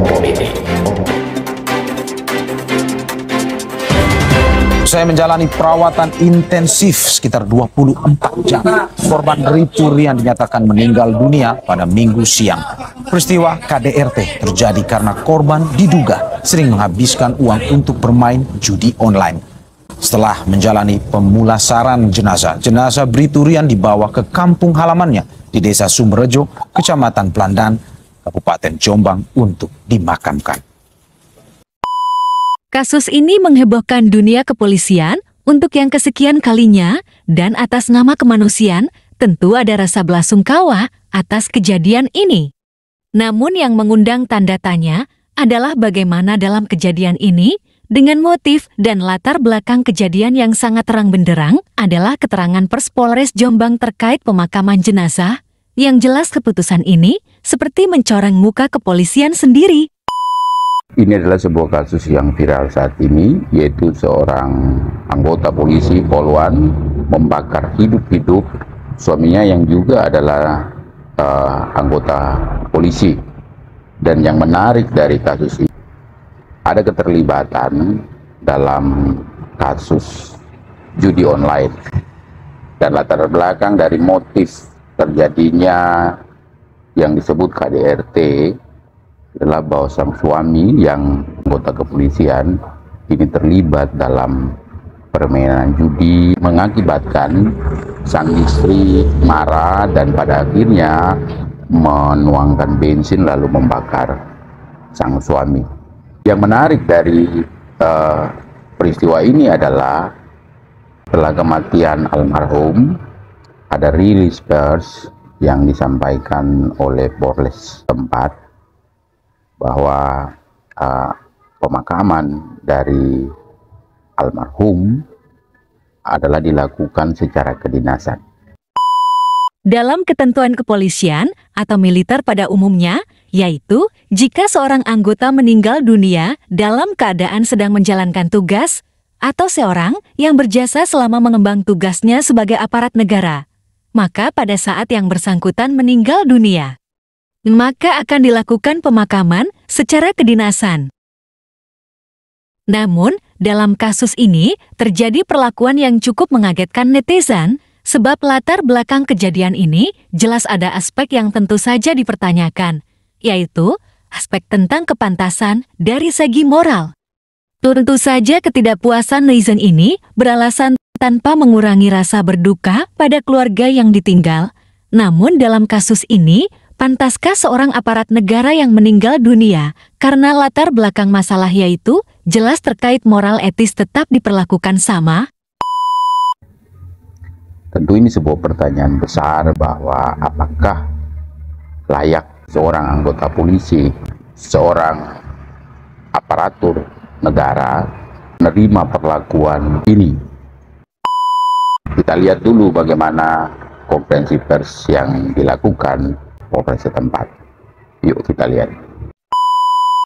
politik. Saya menjalani perawatan intensif sekitar 24 jam. Korban Bribtu Rian dinyatakan meninggal dunia pada Minggu siang. Peristiwa KDRT terjadi karena korban diduga sering menghabiskan uang untuk bermain judi online. Setelah menjalani pemulasaran jenazah Bribtu Rian dibawa ke kampung halamannya di Desa Sumberjo, Kecamatan Pelandan, Kabupaten Jombang untuk dimakamkan. Kasus ini menghebohkan dunia kepolisian untuk yang kesekian kalinya dan atas nama kemanusiaan tentu ada rasa belasungkawa atas kejadian ini. Namun yang mengundang tanda tanya adalah bagaimana dalam kejadian ini dengan motif dan latar belakang kejadian yang sangat terang benderang adalah keterangan Pers Polres Jombang terkait pemakaman jenazah yang jelas keputusan ini seperti mencoreng muka kepolisian sendiri. Ini adalah sebuah kasus yang viral saat ini, yaitu seorang anggota polisi Poluan membakar hidup-hidup suaminya yang juga adalah anggota polisi. Dan yang menarik dari kasus ini, ada keterlibatan dalam kasus judi online. Dan latar belakang dari motif terjadinya yang disebut KDRT adalah bahwa sang suami yang anggota kepolisian ini terlibat dalam permainan judi, mengakibatkan sang istri marah dan pada akhirnya menuangkan bensin lalu membakar sang suami. Yang menarik dari peristiwa ini adalah setelah kematian almarhum ada rilis pers yang disampaikan oleh Polres tempat bahwa pemakaman dari almarhum adalah dilakukan secara kedinasan. Dalam ketentuan kepolisian atau militer pada umumnya, yaitu jika seorang anggota meninggal dunia dalam keadaan sedang menjalankan tugas atau seorang yang berjasa selama mengemban tugasnya sebagai aparat negara, maka pada saat yang bersangkutan meninggal dunia, maka akan dilakukan pemakaman secara kedinasan. Namun, dalam kasus ini terjadi perlakuan yang cukup mengagetkan netizen, sebab latar belakang kejadian ini jelas ada aspek yang tentu saja dipertanyakan, yaitu aspek tentang kepantasan dari segi moral. Tentu saja ketidakpuasan netizen ini beralasan tanpa mengurangi rasa berduka pada keluarga yang ditinggal. Namun dalam kasus ini, pantaskah seorang aparat negara yang meninggal dunia karena latar belakang masalah yaitu jelas terkait moral etis tetap diperlakukan sama? Tentu ini sebuah pertanyaan besar bahwa apakah layak seorang anggota polisi, seorang aparatur negara menerima perlakuan ini. Kita lihat dulu bagaimana konferensi pers yang dilakukan Polres setempat. Yuk kita lihat.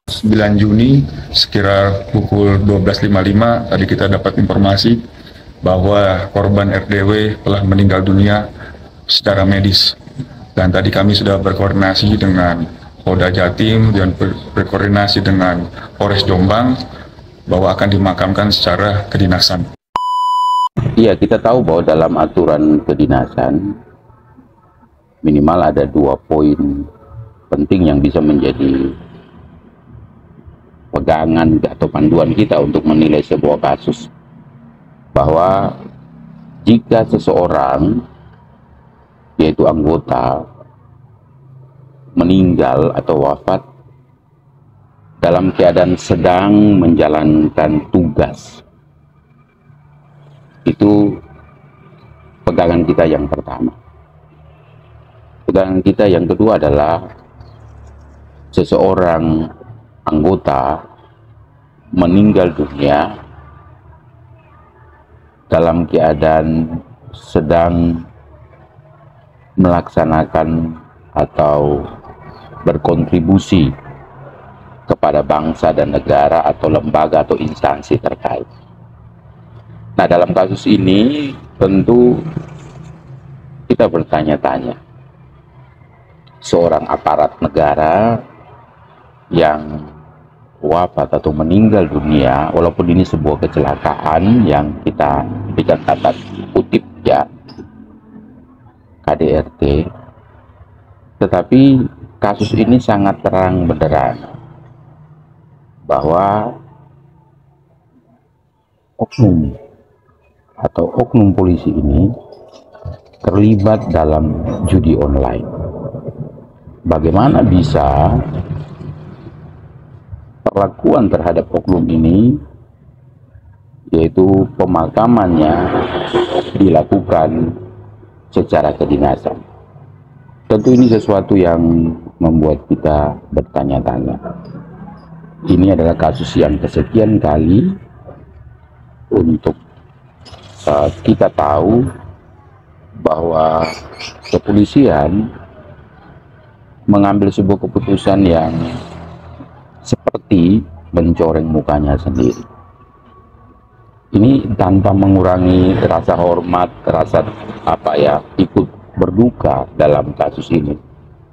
9 Juni sekira pukul 12.55 tadi kita dapat informasi bahwa korban RDW telah meninggal dunia secara medis. Dan tadi kami sudah berkoordinasi dengan Polda Jatim dan berkoordinasi dengan Polres Jombang bahwa akan dimakamkan secara kedinasan. Iya, kita tahu bahwa dalam aturan kedinasan minimal ada 2 poin penting yang bisa menjadi pegangan atau panduan kita untuk menilai sebuah kasus. Bahwa jika seseorang, yaitu anggota, meninggal atau wafat dalam keadaan sedang menjalankan tugas, itu pegangan kita yang pertama. Pegangan kita yang kedua adalah seseorang anggota meninggal dunia dalam keadaan sedang melaksanakan atau berkontribusi kepada bangsa dan negara atau lembaga atau instansi terkait. Nah, dalam kasus ini tentu kita bertanya-tanya, seorang aparat negara yang wafat atau meninggal dunia, walaupun ini sebuah kecelakaan yang kita berikan tanda kutip ya, KDRT, tetapi kasus ini sangat terang benderang bahwa oknum atau oknum polisi ini terlibat dalam judi online. Bagaimana bisa perlakuan terhadap oknum ini, yaitu pemakamannya dilakukan secara kedinasan? Tentu ini sesuatu yang membuat kita bertanya-tanya. Ini adalah kasus yang kesekian kali untuk kita tahu bahwa kepolisian mengambil sebuah keputusan yang seperti mencoreng mukanya sendiri. Ini tanpa mengurangi rasa hormat, rasa ikut berduka dalam kasus ini,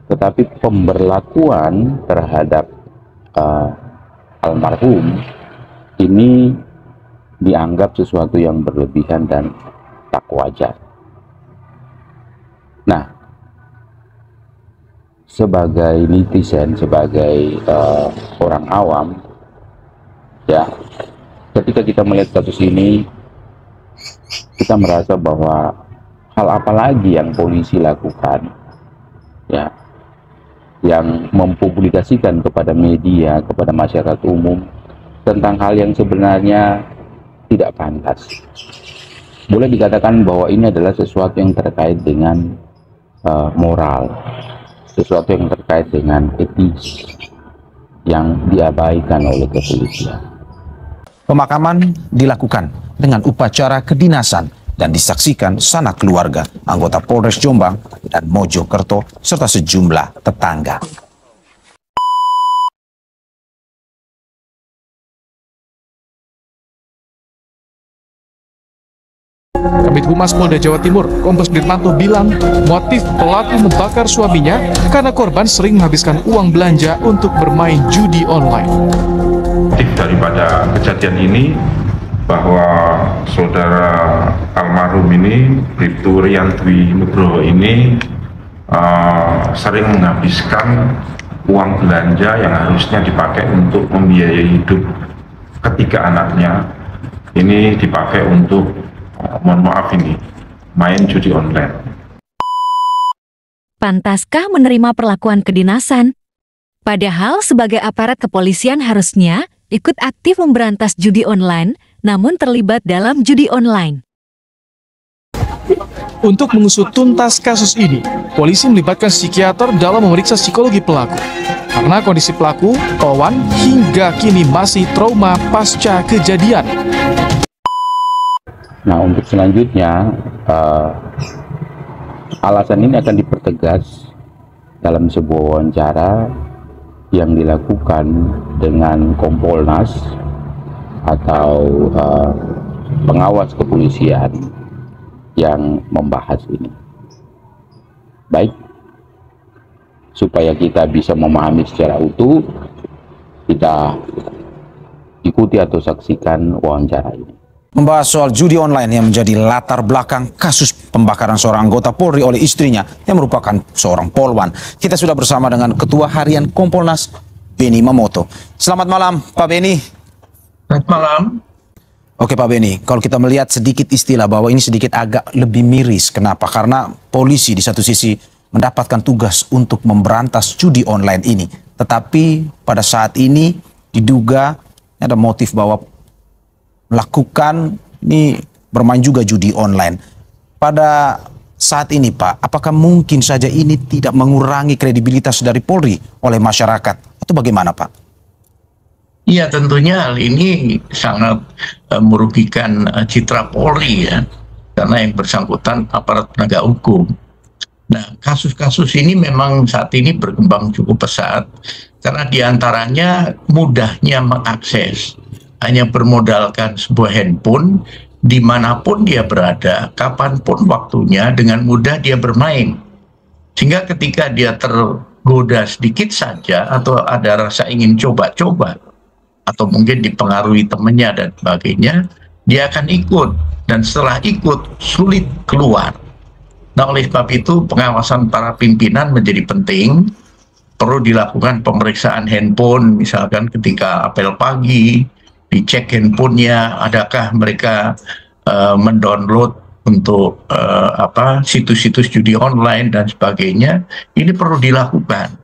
tetapi pemberlakuan terhadap almarhum ini dianggap sesuatu yang berlebihan dan tak wajar. Nah, sebagai netizen, sebagai orang awam, ya, ketika kita melihat kasus ini, kita merasa bahwa hal apa lagi yang polisi lakukan, ya, yang mempublikasikan kepada media, kepada masyarakat umum tentang hal yang sebenarnya tidak pantas. Boleh dikatakan bahwa ini adalah sesuatu yang terkait dengan moral, sesuatu yang terkait dengan etis yang diabaikan oleh kepolisian. Pemakaman dilakukan dengan upacara kedinasan dan disaksikan sanak keluarga, anggota Polres Jombang dan Mojokerto serta sejumlah tetangga. Kabid Humas Polda Jawa Timur, Kombes Dirmanto bilang motif pelaku membakar suaminya karena korban sering menghabiskan uang belanja untuk bermain judi online. Motif daripada kejadian ini bahwa saudara almarhum ini, Bribtu Riantwi Nugroho ini sering menghabiskan uang belanja yang harusnya dipakai untuk membiayai hidup ketiga anaknya. Ini dipakai untuk main judi online. Pantaskah menerima perlakuan kedinasan? Padahal sebagai aparat kepolisian harusnya ikut aktif memberantas judi online, namun terlibat dalam judi online. Untuk mengusut tuntas kasus ini, polisi melibatkan psikiater dalam memeriksa psikologi pelaku. Karena kondisi pelaku, Wawan, hingga kini masih trauma pasca kejadian. Nah, untuk selanjutnya, alasan ini akan dipertegas dalam sebuah wawancara yang dilakukan dengan Kompolnas atau pengawas kepolisian yang membahas ini. Baik, supaya kita bisa memahami secara utuh, kita ikuti atau saksikan wawancara ini. Membahas soal judi online yang menjadi latar belakang kasus pembakaran seorang anggota Polri oleh istrinya yang merupakan seorang polwan. Kita sudah bersama dengan Ketua Harian Kompolnas, Beni Mamoto. Selamat malam, Pak Beni. Selamat malam. Oke Pak Beni, kalau kita melihat sedikit istilah bahwa ini sedikit agak lebih miris. Kenapa? Karena polisi di satu sisi mendapatkan tugas untuk memberantas judi online ini. Tetapi pada saat ini diduga ada motif bahwa melakukan ini bermain juga judi online. Pada saat ini Pak, apakah mungkin saja ini tidak mengurangi kredibilitas dari Polri oleh masyarakat? Atau bagaimana Pak? Iya, tentunya hal ini sangat merugikan citra Polri ya, karena yang bersangkutan aparat penegak hukum. Nah, kasus-kasus ini memang saat ini berkembang cukup pesat karena diantaranya mudahnya mengakses. Hanya bermodalkan sebuah handphone, dimanapun dia berada, kapanpun waktunya, dengan mudah dia bermain. Sehingga ketika dia tergoda sedikit saja atau ada rasa ingin coba-coba atau mungkin dipengaruhi temannya dan sebagainya, dia akan ikut, dan setelah ikut sulit keluar. Nah, oleh sebab itu pengawasan para pimpinan menjadi penting. Perlu dilakukan pemeriksaan handphone, misalkan ketika apel pagi, dicek handphonenya, adakah mereka mendownload untuk situs-situs judi online dan sebagainya. Ini perlu dilakukan.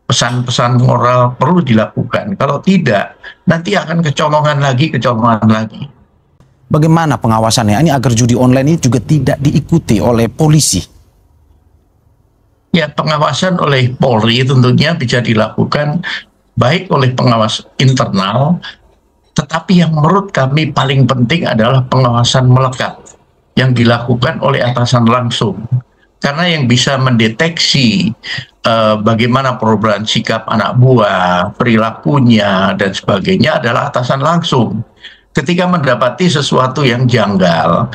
Pesan-pesan moral perlu dilakukan. Kalau tidak, nanti akan kecolongan lagi. Bagaimana pengawasannya ini agar judi online ini juga tidak diikuti oleh polisi? Ya, pengawasan oleh Polri tentunya bisa dilakukan baik oleh pengawas internal, tetapi yang menurut kami paling penting adalah pengawasan melekat yang dilakukan oleh atasan langsung. Karena yang bisa mendeteksi bagaimana perubahan sikap anak buah, perilakunya, dan sebagainya adalah atasan langsung. Ketika mendapati sesuatu yang janggal,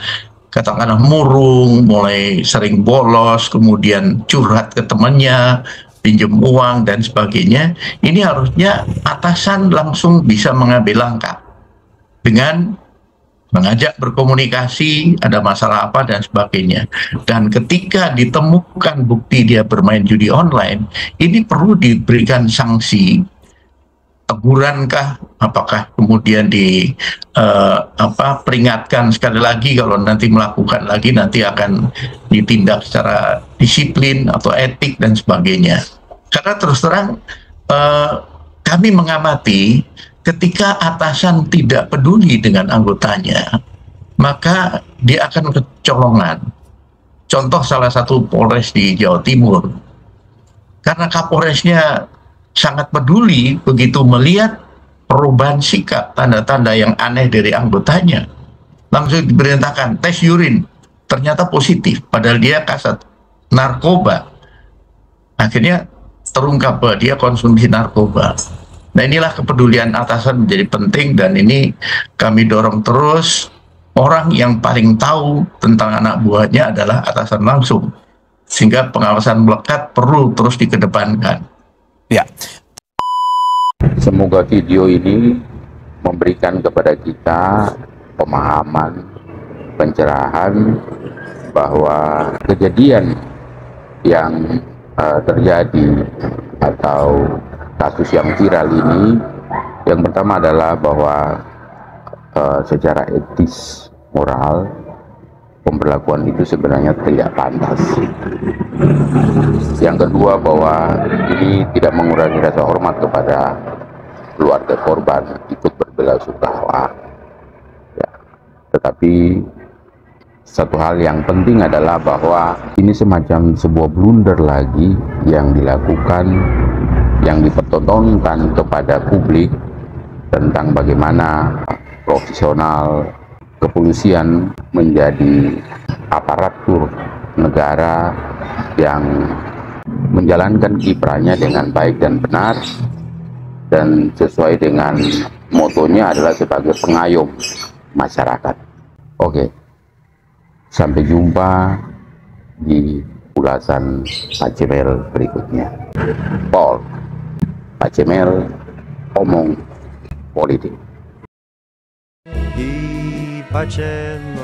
katakanlah murung, mulai sering bolos, kemudian curhat ke temannya, pinjam uang, dan sebagainya, ini harusnya atasan langsung bisa mengambil langkah dengan mengajak berkomunikasi, ada masalah apa, dan sebagainya. Dan ketika ditemukan bukti dia bermain judi online, ini perlu diberikan sanksi, tegurankah, apakah kemudian peringatkan sekali lagi, kalau nanti melakukan lagi nanti akan ditindak secara disiplin atau etik dan sebagainya. Karena terus terang kami mengamati ketika atasan tidak peduli dengan anggotanya, maka dia akan kecolongan. Contoh salah satu Polres di Jawa Timur, karena Kapolresnya sangat peduli, begitu melihat perubahan sikap, tanda-tanda yang aneh dari anggotanya, langsung diperintahkan tes urin, ternyata positif, padahal dia kasat narkoba. Akhirnya terungkap bahwa dia konsumsi narkoba. Nah, inilah kepedulian atasan menjadi penting, dan ini kami dorong terus. Orang yang paling tahu tentang anak buahnya adalah atasan langsung, sehingga pengawasan melekat perlu terus dikedepankan. Ya. Semoga video ini memberikan kepada kita pemahaman, pencerahan bahwa kejadian yang terjadi atau kasus yang viral ini, yang pertama adalah bahwa secara etis, moral, pemberlakuan itu sebenarnya tidak pantas. Yang kedua, bahwa ini tidak mengurangi rasa hormat kepada keluarga korban ikut berbelasungkawa. Ya. Tetapi satu hal yang penting adalah bahwa ini semacam sebuah blunder lagi yang dilakukan, yang dipertontonkan kepada publik tentang bagaimana profesional kepolisian menjadi aparatur negara yang menjalankan kiprahnya dengan baik dan benar, dan sesuai dengan motonya adalah sebagai pengayom masyarakat. Oke, sampai jumpa di ulasan Pak Cemel berikutnya. Paul, Pak Cemel, omong politik. Pacem